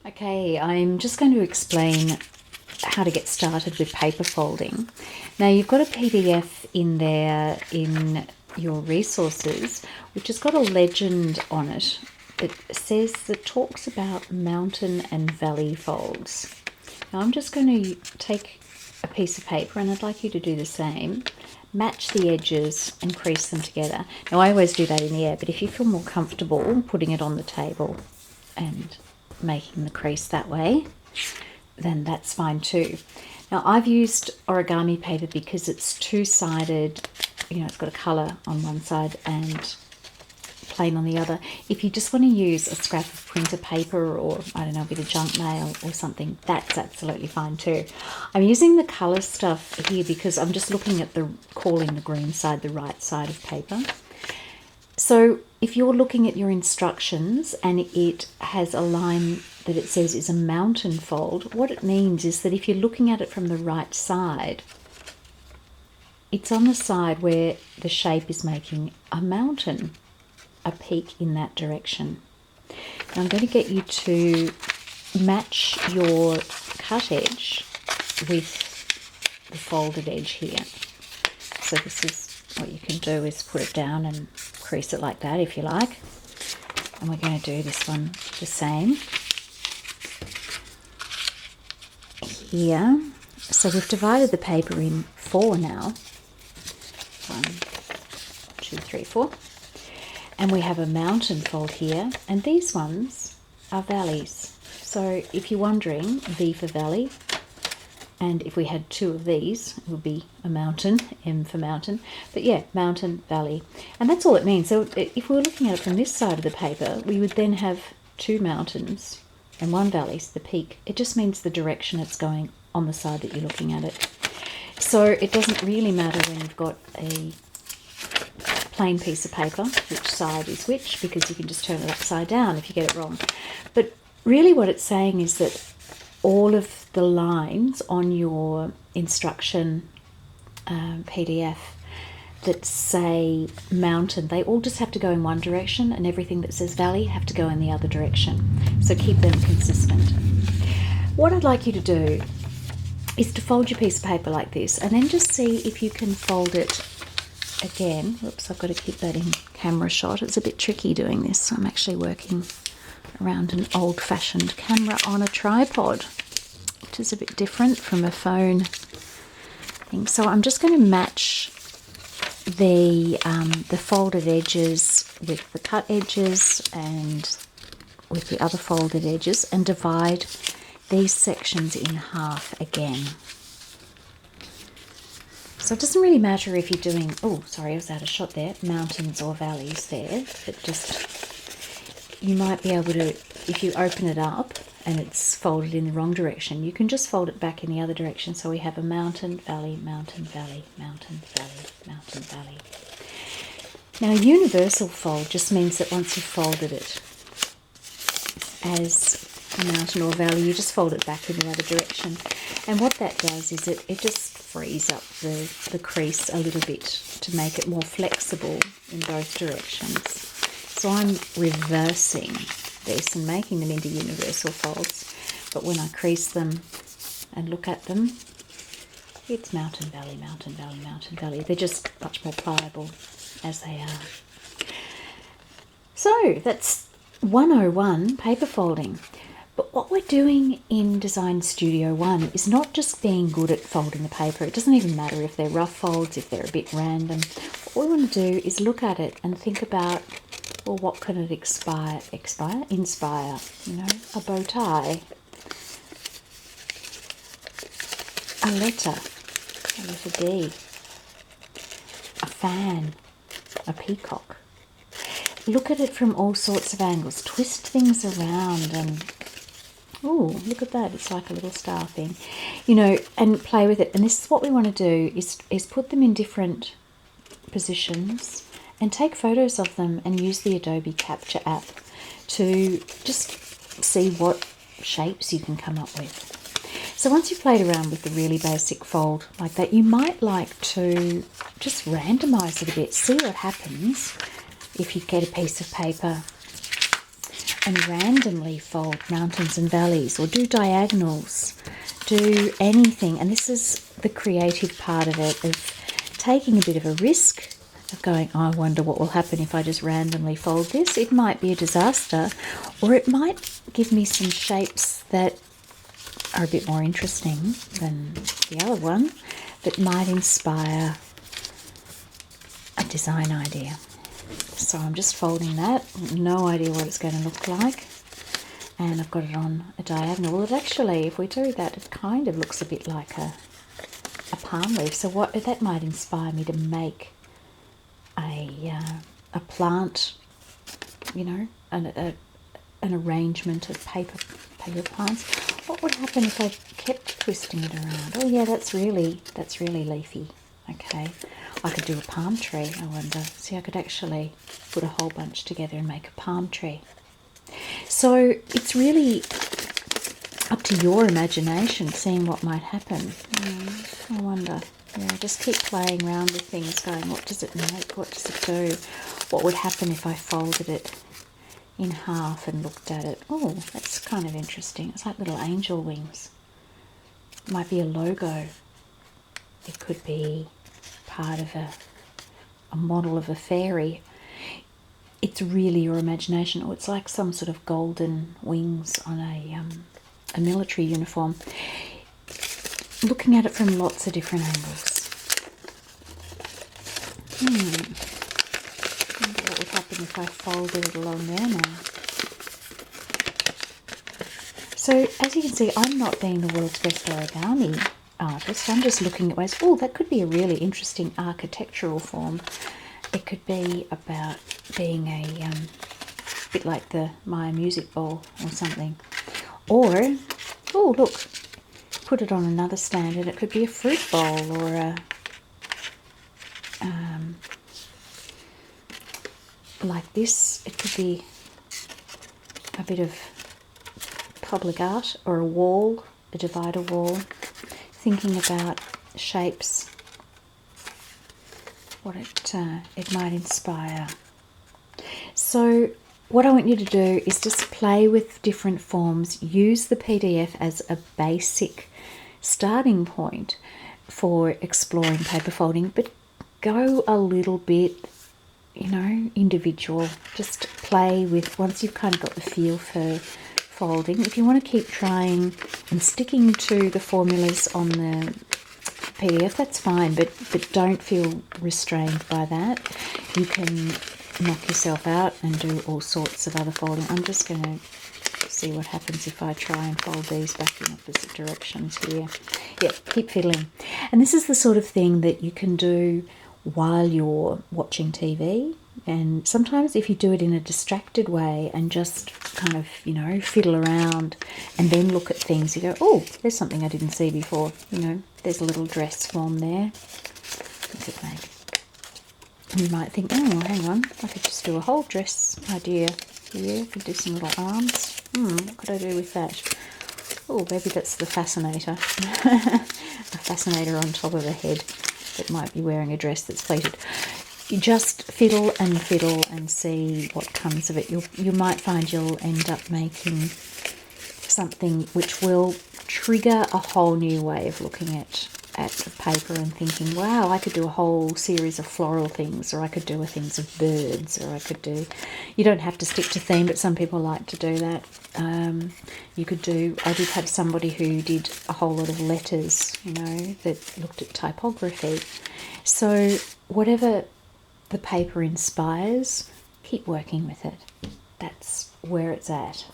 Okay, I'm just going to explain how to get started with paper folding. Now you've got a PDF in there in your resources which has got a legend on it that talks about mountain and valley folds. Now I'm just going to take a piece of paper, and I'd like you to do the same. Match the edges and crease them together. Now I always do that in the air, but if you feel more comfortable putting it on the table and making the crease that way, then that's fine too. Now I've used origami paper because it's two-sided, it's got a colour on one side and plain on the other. If you just want to use a scrap of printer paper or, I don't know, a bit of junk mail or something, that's absolutely fine too. I'm using the colour stuff here because I'm just looking at calling the green side the right side of paper. So if you're looking at your instructions and it has a line that it says is a mountain fold, what it means is that if you're looking at it from the right side, it's on the side where the shape is making a mountain, a peak in that direction. Now I'm going to get you to match your cut edge with the folded edge here. So this is what you can do, is put it down and crease it like that if you like. And we're going to do this one the same here. So we've divided the paper in 4 now. 1, 2, 3, 4. And we have a mountain fold here, and these ones are valleys. So if you're wondering, V for valley, and if we had 2 of these, it would be a mountain, M for mountain. But yeah, mountain, valley. And that's all it means. So if we were looking at it from this side of the paper, we would then have 2 mountains and 1 valley, so the peak. It just means the direction it's going on the side that you're looking at it. So it doesn't really matter when you've got a plain piece of paper which side is which, because you can just turn it upside down if you get it wrong. But really what it's saying is that all of the lines on your instruction PDF that say mountain, they all just have to go in one direction, and everything that says valley have to go in the other direction. So keep them consistent. What I'd like you to do is to fold your piece of paper like this, and then just see if you can fold it again. Whoops, I've got to keep that in camera shot. It's a bit tricky doing this. I'm actually working around an old-fashioned camera on a tripod, which is a bit different from a phone thing. So I'm just going to match the folded edges with the cut edges and with the other folded edges, and divide these sections in half again. So it doesn't really matter if you're doing, oh sorry, I was out of shot there, mountains or valleys there, but just, you might be able to, if you open it up and it's folded in the wrong direction, you can just fold it back in the other direction. So we have a mountain, valley, mountain, valley, mountain, valley, mountain, valley. Now a universal fold just means that once you've folded it as a mountain or valley, you just fold it back in the other direction. And what that does is it just frees up the crease a little bit to make it more flexible in both directions. So I'm reversing this and making them into universal folds, but when I crease them and look at them, it's mountain, valley, mountain, valley, mountain, valley. They're just much more pliable as they are. So that's 101 paper folding. But what we're doing in Design Studio One is not just being good at folding the paper. It doesn't even matter if they're rough folds, if they're a bit random. What we want to do is look at it and think about, well, what can it inspire? A bow tie, a letter D, a fan, a peacock. Look at it from all sorts of angles. Twist things around and, oh, look at that. It's like a little star thing, and play with it. And this is what we want to do, is put them in different positions and take photos of them and use the Adobe Capture app to just see what shapes you can come up with. So once you've played around with the really basic fold like that, you might like to just randomize it a bit, see what happens if you get a piece of paper and randomly fold mountains and valleys, or do diagonals, do anything. And this is the creative part of it, of taking a bit of a risk, of going, oh, I wonder what will happen if I just randomly fold this. It might be a disaster, or it might give me some shapes that are a bit more interesting than the other one, that might inspire a design idea. So I'm just folding that, no idea what it's going to look like, and I've got it on a diagonal. Well, it actually, if we do that, it kind of looks a bit like a palm leaf. So what that might inspire me to make a plant, you know, an arrangement of paper plants. What would happen if I kept twisting it around? Oh yeah, that's really leafy. Okay, I could do a palm tree, I wonder. See, I could actually put a whole bunch together and make a palm tree. So it's really up to your imagination, seeing what might happen. I wonder. Yeah, just keep playing around with things, going, what does it make? What does it do? What would happen if I folded it in half and looked at it? Oh, that's kind of interesting. It's like little angel wings. It might be a logo. It could be part of a model of a fairy. It's really your imagination. Or it's like some sort of golden wings on a military uniform. Looking at it from lots of different angles. I wonder what would happen if I folded it along there now. So as you can see, I'm not being the world's best origami artist. I'm just looking at ways, oh, that could be a really interesting architectural form. It could be about being a bit like the Maya music bowl or something. Or, oh look, put it on another stand and it could be a fruit bowl, or a like this. It could be a bit of public art, or a wall, a divider wall. Thinking about shapes, what it might inspire. So what I want you to do is just play with different forms. Use the PDF as a basic starting point for exploring paper folding, but go a little bit, you know, individual. Just play with, once you've kind of got the feel for folding. If you want to keep trying and sticking to the formulas on the PDF, that's fine, but don't feel restrained by that. You can knock yourself out and do all sorts of other folding. I'm just going to see what happens if I try and fold these back in opposite directions here. Yeah, keep fiddling. And this is the sort of thing that you can do while you're watching TV. And sometimes if you do it in a distracted way and just kind of, you know, fiddle around and then look at things, you go, oh, there's something I didn't see before. You know, there's a little dress form there. What's it make? And you might think, oh, hang on, I could just do a whole dress idea here. I could do some little arms. What could I do with that? Oh, maybe that's the fascinator. A fascinator on top of a head that might be wearing a dress that's pleated. You just fiddle and see what comes of it. You might find you'll end up making something which will trigger a whole new way of looking at the paper and thinking, wow, I could do a whole series of floral things, or I could do things of birds, or I could do, you don't have to stick to theme, but some people like to do that. You could do, I did have somebody who did a whole lot of letters, you know, that looked at typography. So whatever the paper inspires, keep working with it. That's where it's at.